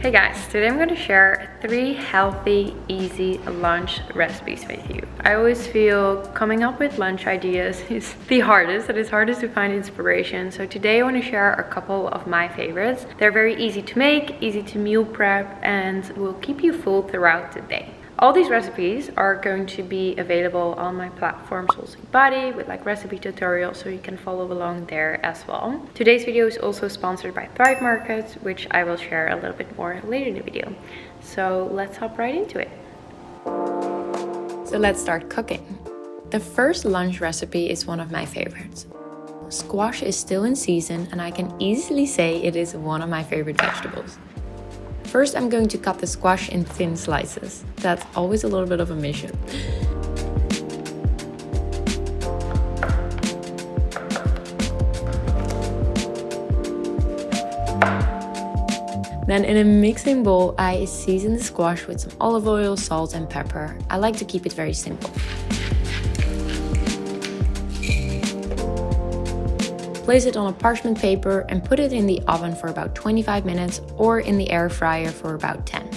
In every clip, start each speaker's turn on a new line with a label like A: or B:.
A: Hey guys, today I'm going to share 3 healthy, easy lunch recipes with you. I always feel coming up with lunch ideas is the hardest. It is hardest to find inspiration. So today I want to share a couple of my favorites. They're very easy to make, easy to meal prep, and will keep you full throughout the day. All these recipes are going to be available on my platform Soul Sing Body with like recipe tutorials, so you can follow along there as well. Today's video is also sponsored by Thrive Market, which I will share a little bit more later in the video. So let's hop right into it. So let's start cooking. The first lunch recipe is one of my favorites. Squash is still in season and I can easily say it is one of my favorite vegetables. First, I'm going to cut the squash in thin slices. That's always a little bit of a mission. Then in a mixing bowl, I season the squash with some olive oil, salt and pepper. I like to keep it very simple. Place it on a parchment paper and put it in the oven for about 25 minutes or in the air fryer for about 10.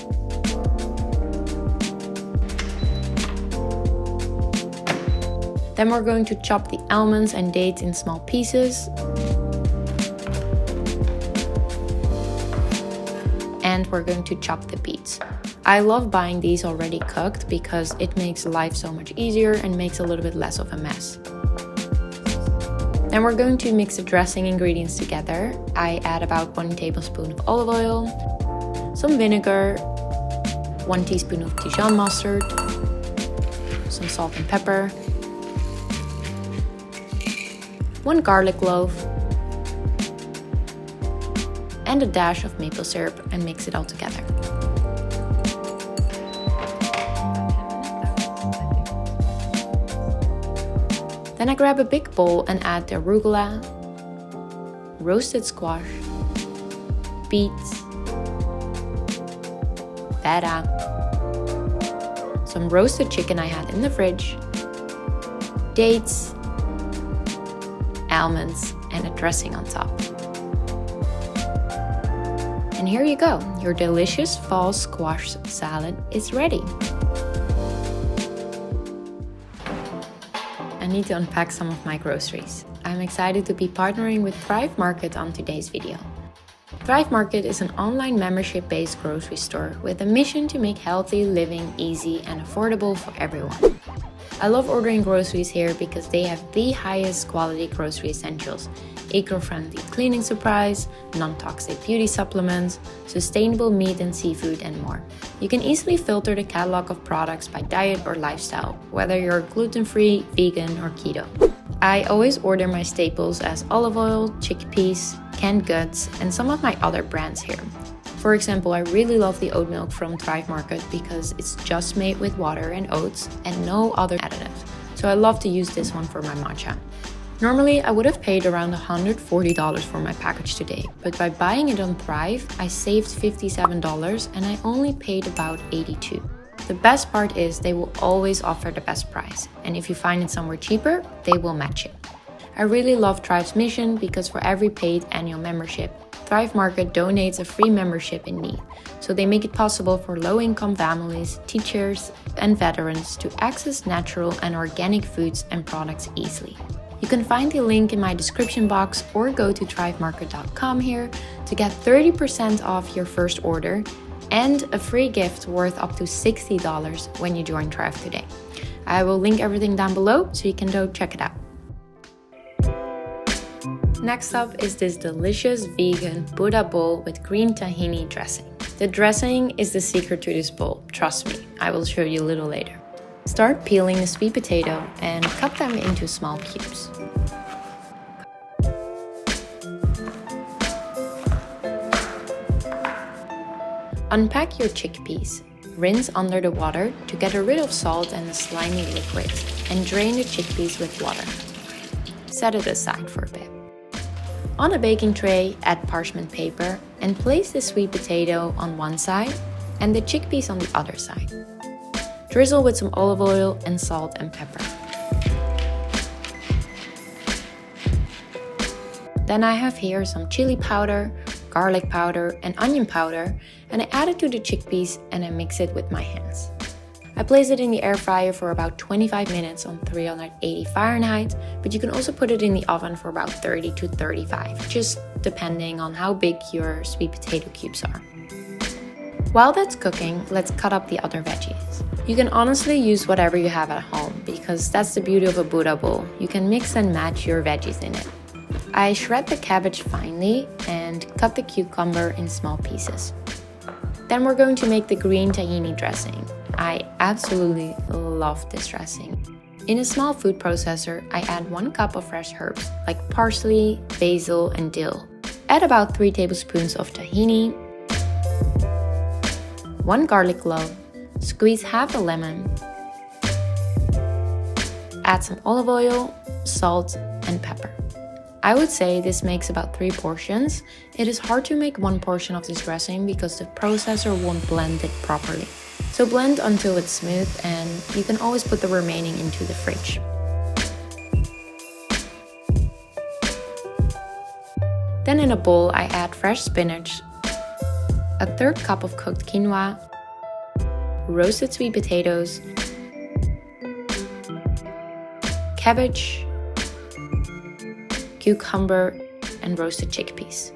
A: Then we're going to chop the almonds and dates in small pieces. And we're going to chop the beets. I love buying these already cooked because it makes life so much easier and makes a little bit less of a mess. Then we're going to mix the dressing ingredients together. I add about 1 tablespoon of olive oil, some vinegar, 1 teaspoon of Dijon mustard, some salt and pepper, 1 garlic clove, and a dash of maple syrup, and mix it all together. Then I grab a big bowl and add the arugula, roasted squash, beets, feta, some roasted chicken I had in the fridge, dates, almonds, and a dressing on top. And here you go, your delicious fall squash salad is ready. I need to unpack some of my groceries. I'm excited to be partnering with Thrive Market on today's video. Thrive Market is an online membership-based grocery store with a mission to make healthy living easy and affordable for everyone. I love ordering groceries here because they have the highest quality grocery essentials, eco-friendly cleaning supplies, non-toxic beauty supplements, sustainable meat and seafood, and more. You can easily filter the catalog of products by diet or lifestyle, whether you're gluten-free, vegan, or keto. I always order my staples as olive oil, chickpeas, canned goods, and some of my other brands here. For example, I really love the oat milk from Thrive Market because it's just made with water and oats and no other additives. So I love to use this one for my matcha. Normally, I would have paid around $140 for my package today, but by buying it on Thrive, I saved $57 and I only paid about $82. The best part is they will always offer the best price, and if you find it somewhere cheaper, they will match it. I really love Thrive's mission because for every paid annual membership, Thrive Market donates a free membership in need, so they make it possible for low-income families, teachers, and veterans to access natural and organic foods and products easily. You can find the link in my description box or go to thrivemarket.com here to get 30% off your first order and a free gift worth up to $60 when you join Thrive today. I will link everything down below so you can go check it out. Next up is this delicious vegan Buddha bowl with green tahini dressing. The dressing is the secret to this bowl, trust me, I will show you a little later. Start peeling the sweet potato and cut them into small cubes. Unpack your chickpeas. Rinse under the water to get rid of salt and the slimy liquid, and drain the chickpeas with water. Set it aside for a bit. On a baking tray, add parchment paper and place the sweet potato on one side and the chickpeas on the other side. Drizzle with some olive oil and salt and pepper. Then I have here some chili powder, garlic powder and onion powder, and I add it to the chickpeas and I mix it with my hands. I place it in the air fryer for about 25 minutes on 380 Fahrenheit, but you can also put it in the oven for about 30 to 35, just depending on how big your sweet potato cubes are. While that's cooking, let's cut up the other veggies. You can honestly use whatever you have at home, because that's the beauty of a Buddha bowl. You can mix and match your veggies in it. I shred the cabbage finely and cut the cucumber in small pieces. Then we're going to make the green tahini dressing. I absolutely love this dressing. In a small food processor, I add 1 cup of fresh herbs like parsley, basil, and dill. Add about 3 tablespoons of tahini, 1 garlic clove, squeeze half a lemon, add some olive oil, salt, and pepper. I would say this makes about 3 portions. It is hard to make 1 portion of this dressing because the processor won't blend it properly. So blend until it's smooth, and you can always put the remaining into the fridge. Then in a bowl I add fresh spinach, a 1/3 cup of cooked quinoa, roasted sweet potatoes, cabbage, cucumber, and roasted chickpeas.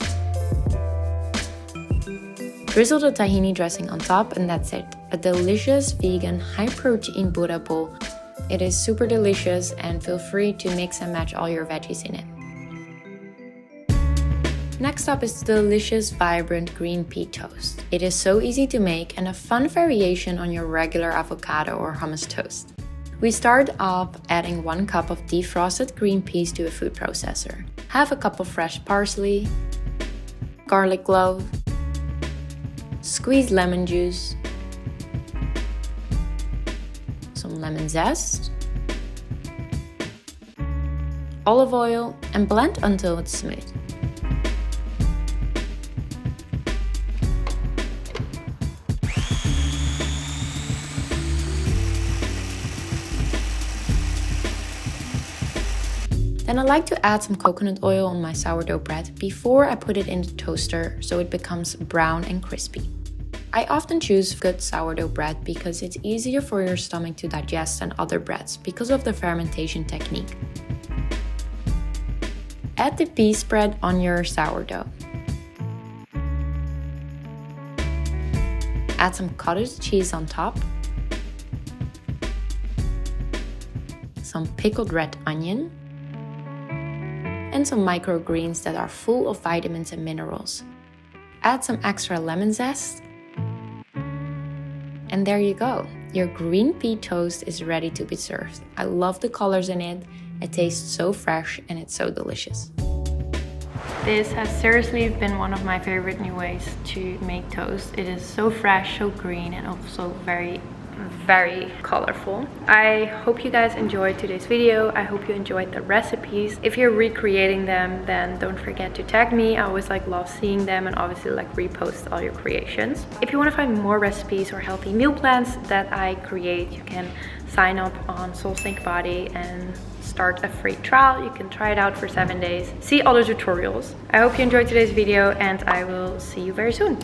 A: Drizzle the tahini dressing on top, and that's it. A delicious vegan high-protein Buddha bowl. It is super delicious, and feel free to mix and match all your veggies in it. Next up is the delicious vibrant green pea toast. It is so easy to make and a fun variation on your regular avocado or hummus toast. We start off adding 1 cup of defrosted green peas to a food processor, half a cup of fresh parsley, garlic clove, squeezed lemon juice, some lemon zest, olive oil, and blend until it's smooth. Then I like to add some coconut oil on my sourdough bread before I put it in the toaster so it becomes brown and crispy. I often choose good sourdough bread because it's easier for your stomach to digest than other breads because of the fermentation technique. Add the pea spread on your sourdough. Add some cottage cheese on top, some pickled red onion, and some microgreens that are full of vitamins and minerals. Add some extra lemon zest, and there you go. Your green pea toast is ready to be served. I love the colors in it. It tastes so fresh and it's so delicious. This has seriously been one of my favorite new ways to make toast. It is so fresh, so green, and also very colorful. I hope you guys enjoyed today's video. I hope you enjoyed the recipes. If you're recreating them, then don't forget to tag me. I always love seeing them, and obviously repost all your creations. If you want to find more recipes or healthy meal plans that I create, you can sign up on Soul Sync Body and start a free trial. You can try it out for 7 days. See other tutorials. I hope you enjoyed today's video, and I will see you very soon.